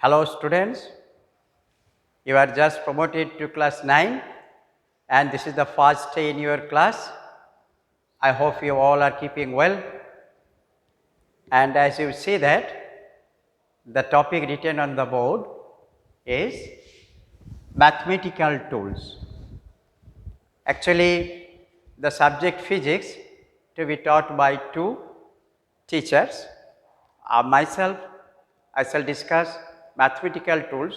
Hello students, you are just promoted to class 9 and this is the first day in your class. I hope you all are keeping well, and as you see that the topic written on the board is mathematical tools. Actually the subject physics to be taught by two teachers. Myself, I shall discuss mathematical tools,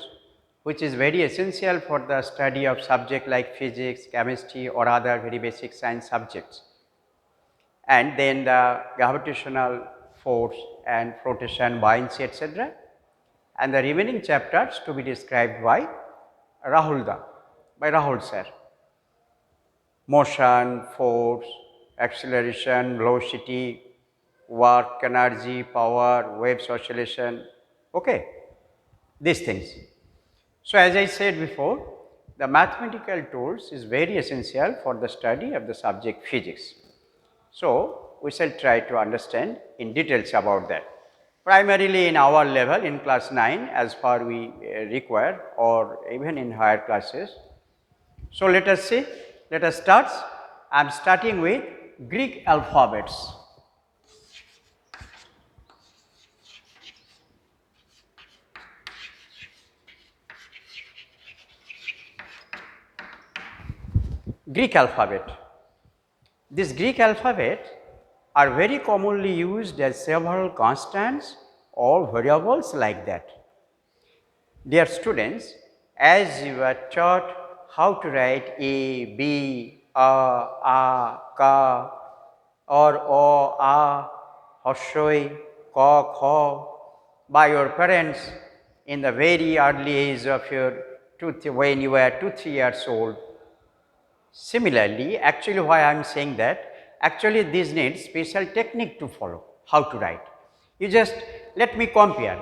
which is very essential for the study of subject like physics, chemistry or other very basic science subjects. And then the gravitational force and flotation, buoyancy, etc. And the remaining chapters to be described by Rahul sir. Motion, force, acceleration, velocity, work, energy, power, waves oscillation, okay, these things. So, as I said before, the mathematical tools is very essential for the study of the subject physics. So, we shall try to understand in details about that. Primarily in our level in class 9 as far we require, or even in higher classes. So, let us see, let us start. I am starting with Greek alphabets. Greek alphabet. This Greek alphabet are very commonly used as several constants or variables like that. Dear students, as you are taught how to write A, B, A, Ka, or O, A, Hoshoi, Ko, Kho by your parents in the very early age of your when you were 2-3 years old. Similarly, actually why I am saying that, actually this needs special technique to follow, how to write. You just let me compare.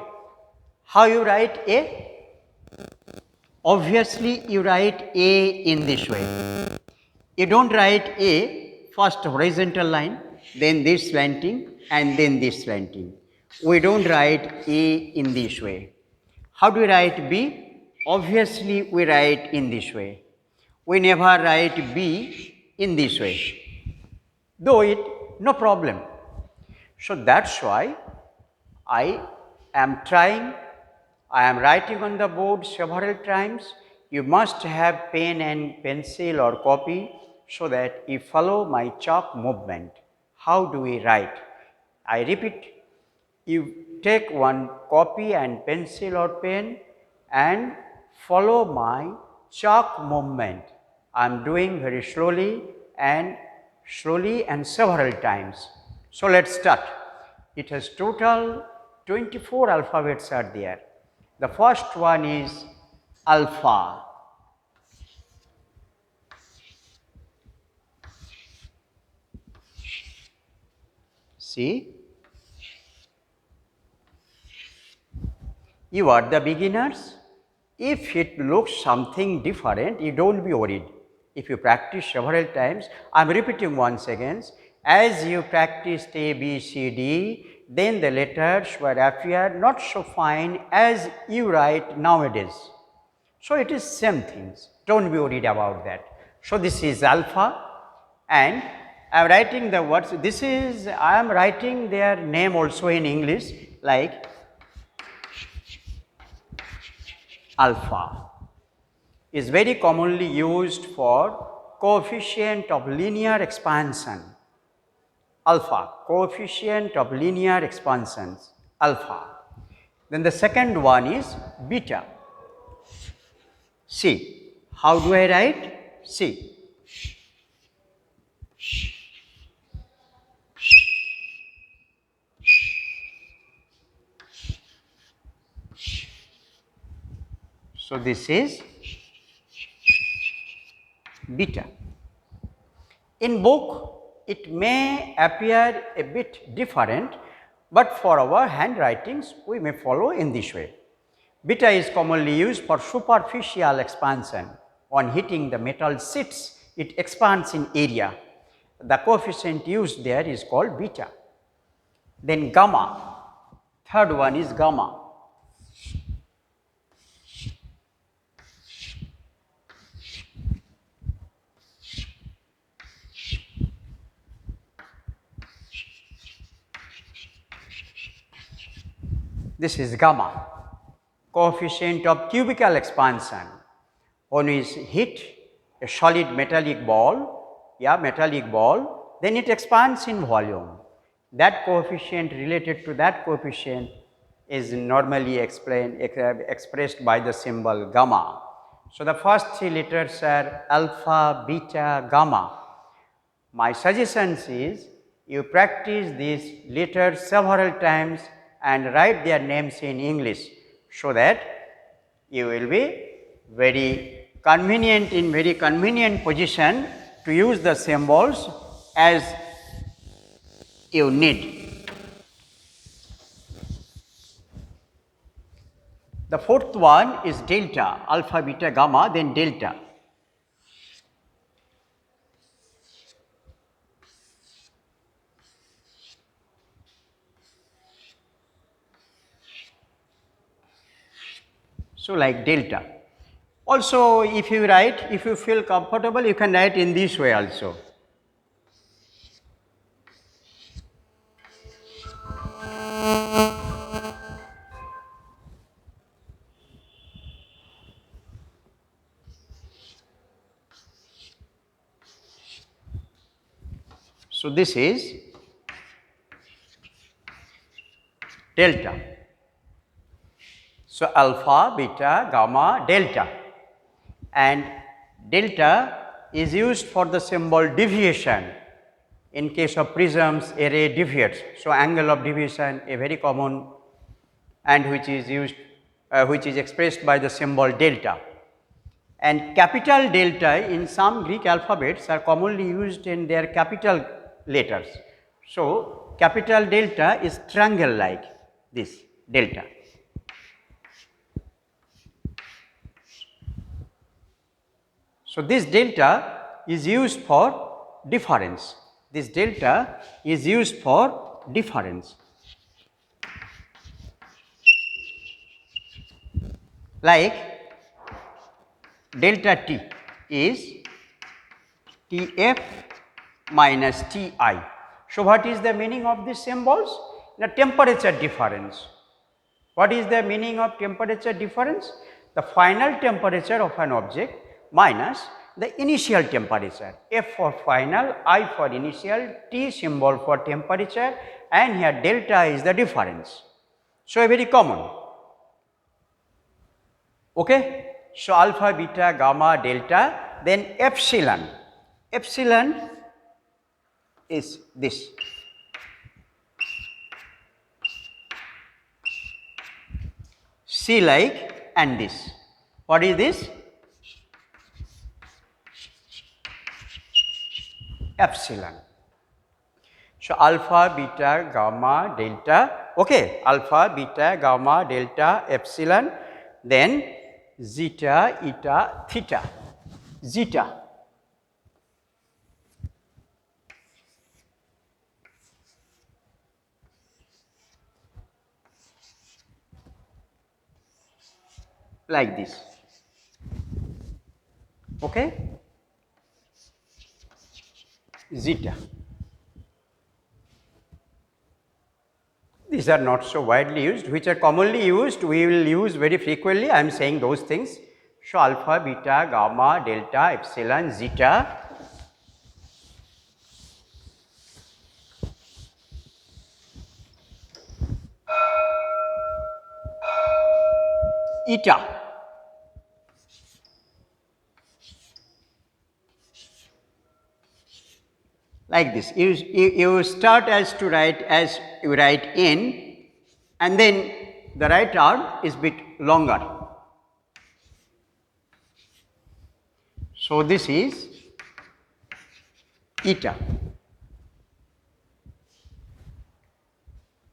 How you write A? Obviously, you write A in this way. You don't write A first horizontal line, then this slanting and then this slanting. We don't write A in this way. How do we write B? Obviously, we write in this way. We never write B in this way, though it no problem. So, that is why I am writing on the board several times. You must have pen and pencil or copy so that you follow my chalk movement. How do we write? I repeat, you take one copy and pencil or pen and follow my chalk movement. I am doing very slowly and several times. So, let us start. It has total 24 alphabets are there. The first one is alpha. See, you are the beginners. If it looks something different, you don't be worried. If you practice several times, I am repeating once again, as you practiced A, B, C, D, then the letters will appear not so fine as you write nowadays. So, it is same things, don't be worried about that. So, this is alpha, and I am writing the words, this is, I am writing their name also in English like alpha is very commonly used for coefficient of linear expansion. Alpha, coefficient of linear expansions, alpha. Then the second one is beta. See, how do I write? See. So, this is beta. In book, it may appear a bit different, but for our handwritings, we may follow in this way. Beta is commonly used for superficial expansion. On hitting the metal sheets, it expands in area. The coefficient used there is called beta. Then gamma, third one is gamma. This is gamma, coefficient of cubical expansion. When we heat a solid metallic ball, then it expands in volume. That coefficient related to that coefficient is normally expressed by the symbol gamma. So, the first three letters are alpha, beta, gamma. My suggestion is you practice these letters several times and write their names in English, so that you will be very convenient position to use the symbols as you need. The fourth one is delta, alpha, beta, gamma, then delta. So, like delta. Also, if you feel comfortable, you can write in this way also. So, this is delta. So, alpha, beta, gamma, delta, and delta is used for the symbol deviation. In case of prisms, a ray deviates. So, angle of deviation, a very common, and which is expressed by the symbol delta. And capital delta in some Greek alphabets are commonly used in their capital letters. So, capital delta is triangle like this delta. So, this delta is used for difference. This delta is used for difference. Like delta T is Tf minus Ti. So, what is the meaning of these symbols? The temperature difference. What is the meaning of temperature difference? The final temperature of an object minus the initial temperature. F for final, I for initial, T symbol for temperature, and here delta is the difference. So, a very common. Okay? So, alpha, beta, gamma, delta, then epsilon. Epsilon is this. C like and this. What is this? Epsilon. So, alpha, beta, gamma, delta, okay, alpha, beta, gamma, delta, epsilon, then zeta, eta, theta, zeta. Like this, okay, zeta. These are not so widely used, which are commonly used, we will use very frequently, I am saying those things. So, alpha, beta, gamma, delta, epsilon, zeta, eta. Like this, you start as you write in, and then the right arm is bit longer. So, this is eta,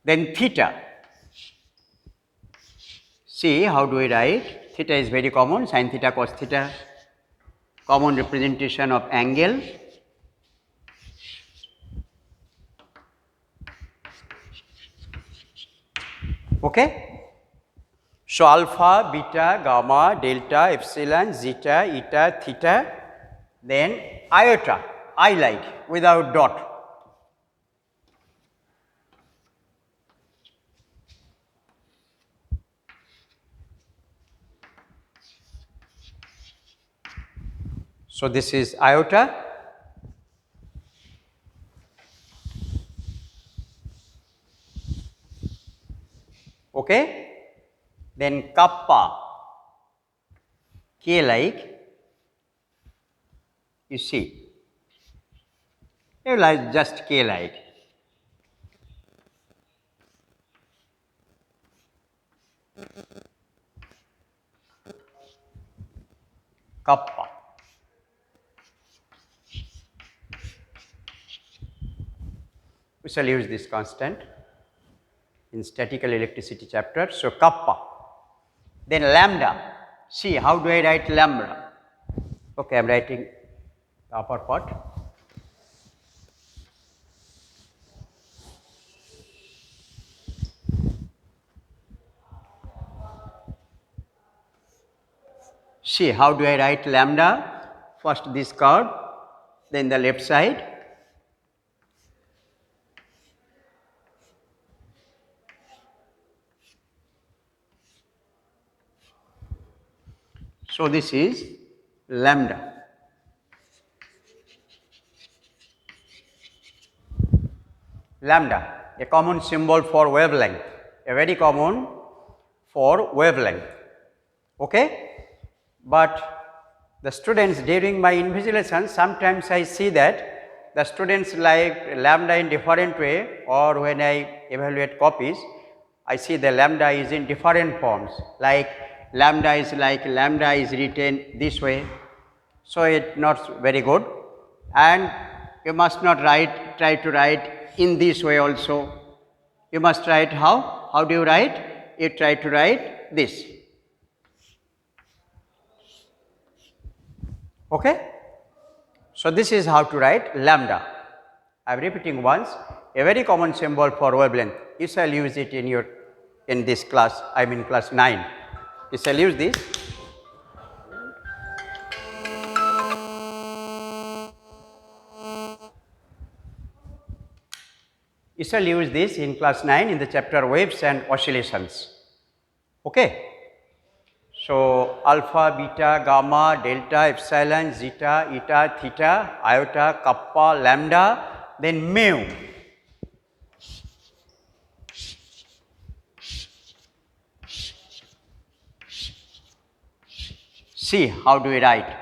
then theta. See how do we write? Theta is very common, sin theta, cos theta, common representation of angle. Okay. So, alpha, beta, gamma, delta, epsilon, zeta, eta, theta, then iota, I like without dot. So, this is iota, okay. Then kappa, K like, you see, you like just K like. Kappa. We shall use this constant in statical electricity chapter. So, kappa. Then lambda. See, how do I write lambda? Okay, I am writing the upper part. See, how do I write lambda? First this curve, then the left side. So, this is lambda. Lambda, a common symbol for wavelength, a very common for wavelength. Okay? But the students during my invigilation, sometimes I see that the students like lambda in different way, or when I evaluate copies, I see the lambda is in different forms, like lambda is written this way. So, it not very good, and you must not try to write in this way also. You must write how? How do you write? You try to write this. Okay? So, this is how to write lambda. I am repeating once, a very common symbol for wavelength. You shall use it in this class, I mean class 9. You shall use this. You shall use this in class 9 in the chapter waves and oscillations. Okay? So, alpha, beta, gamma, delta, epsilon, zeta, eta, theta, iota, kappa, lambda, then mu. See, how do we write?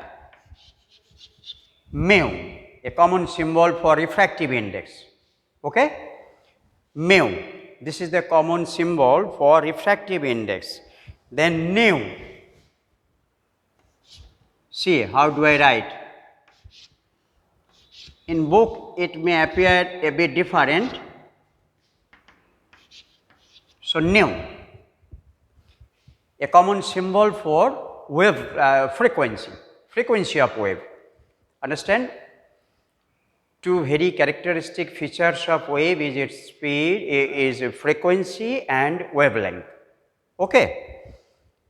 Mu, a common symbol for refractive index. Okay? Mu, this is the common symbol for refractive index. Then nu. See, how do I write? In book, it may appear a bit different. So, nu, a common symbol for wave frequency of wave. Understand? Two very characteristic features of wave is its speed, is frequency and wavelength. Okay.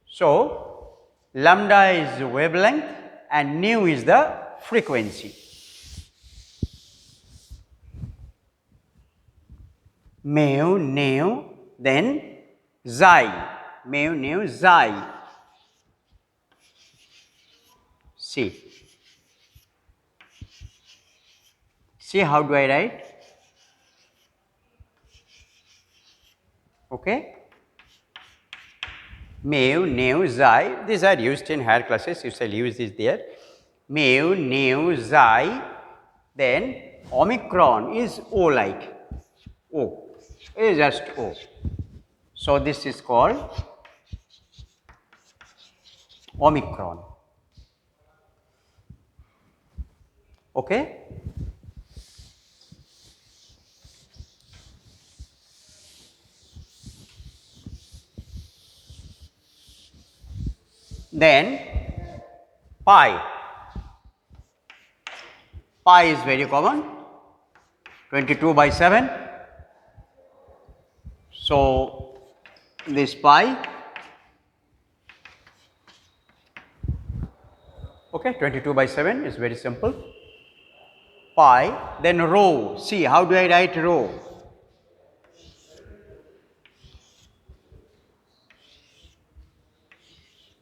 So, lambda is wavelength and nu is the frequency. Mu, nu, then xi, mu, nu, xi. See. See, how do I write? Okay. Mu, nu, xi, these are used in higher classes, you shall use this there. Mu, nu, xi, then omicron is O like, O, is just O. So, this is called omicron. Okay. Then pi. Pi is very common, 22/7. So, this pi, okay, 22/7 is very simple. Pi, then rho. See, how do I write rho?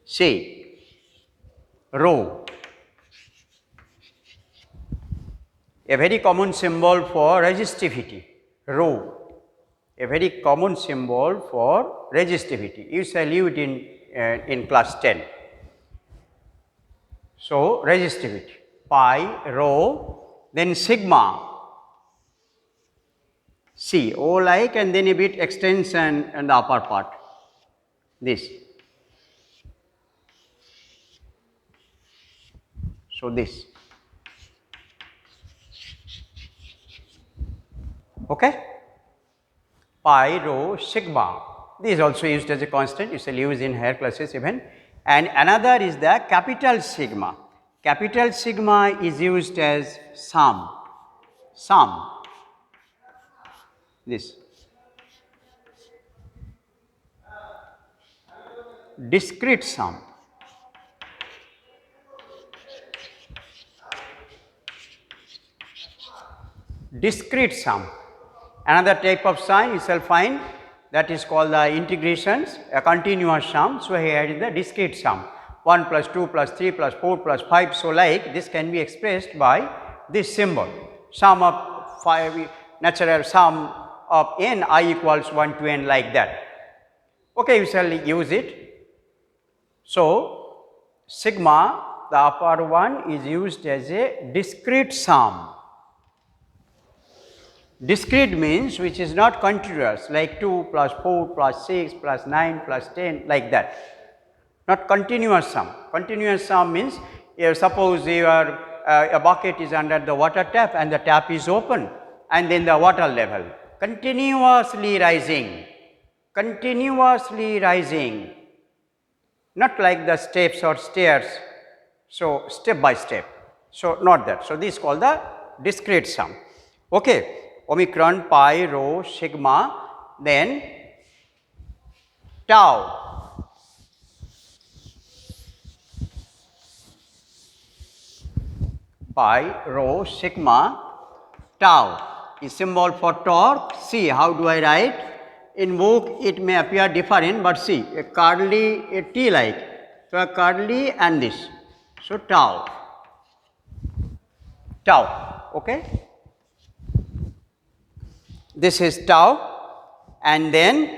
See, rho. a very common symbol for resistivity, rho. A very common symbol for resistivity. You shall use it in class 10. So, resistivity, pi, rho, then sigma, C, O like, and then a bit extension and the upper part, this. So, this. Okay? Pi, rho, sigma. This is also used as a constant, you shall use in higher classes even. And another is the capital sigma. Capital sigma is used as sum, this. Discrete sum. Discrete sum. Another type of sign you shall find, that is called the integrations, a continuous sum. So, here is the discrete sum, 1 plus 2 plus 3 plus 4 plus 5. So, like this can be expressed by this symbol, sum of 5, natural sum of n I equals 1 to n, like that. Okay, you shall use it. So, sigma, the upper one, is used as a discrete sum. Discrete means which is not continuous, like 2 plus 4 plus 6 plus 9 plus 10, like that, not continuous sum. Continuous sum means, suppose your a bucket is under the water tap and the tap is open, and then the water level continuously rising, not like the steps or stairs. So, step by step. So, not that. So, this is called the discrete sum. Okay. Omicron, pi, rho, sigma, then tau. Pi, rho, sigma, tau is symbol for torque. See how do I write? In book it may appear different, but see a curly, a T like, so a curly and this. So, tau, okay. This is tau, and then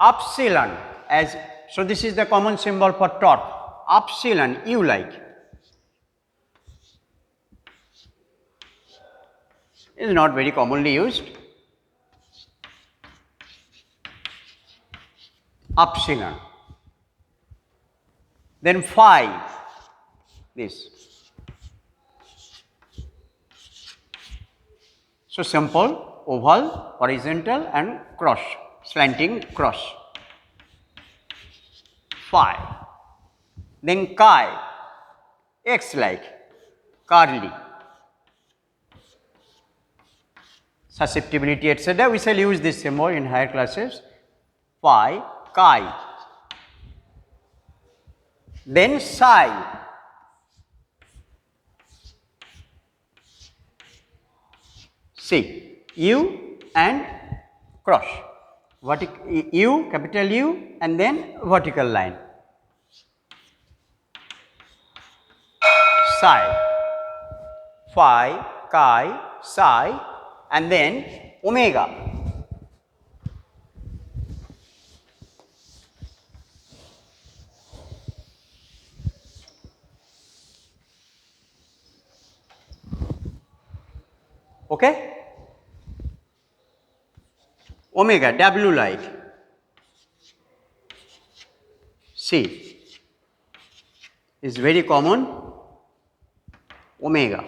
epsilon, as so this is the common symbol for torque, epsilon, U like. Is not very commonly used. Epsilon. Then phi, this. So, simple, oval, horizontal and cross, slanting cross, phi. Then chi, X like, curly, susceptibility, etc. We shall use this symbol in higher classes, phi, chi. Then psi, see, U and cross, U, capital U, and then vertical line, psi, phi, chi, psi, and then omega. Okay? Omega, W like, C is very common, omega.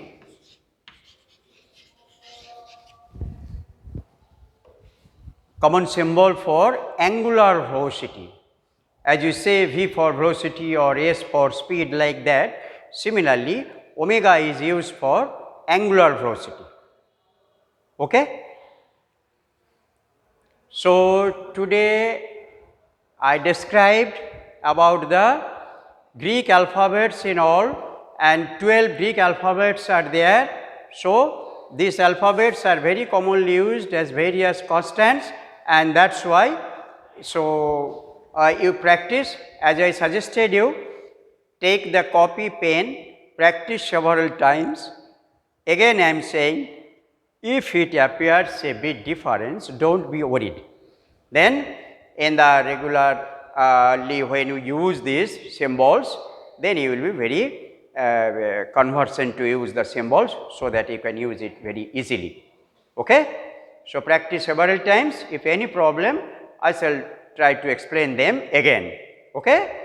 Common symbol for angular velocity. As you say V for velocity or S for speed, like that, similarly omega is used for angular velocity. Okay? So, today I described about the Greek alphabets in all, and 12 Greek alphabets are there. So, these alphabets are very commonly used as various constants, and that is why. So, you practice, as I suggested you, take the copy pen, practice several times, Again I am saying, if it appears a bit difference, do not be worried. Then in the regularly when you use these symbols, then you will be very conversant to use the symbols, so that you can use it very easily. Okay? So, practice several times. If any problem, I shall try to explain them again. Okay?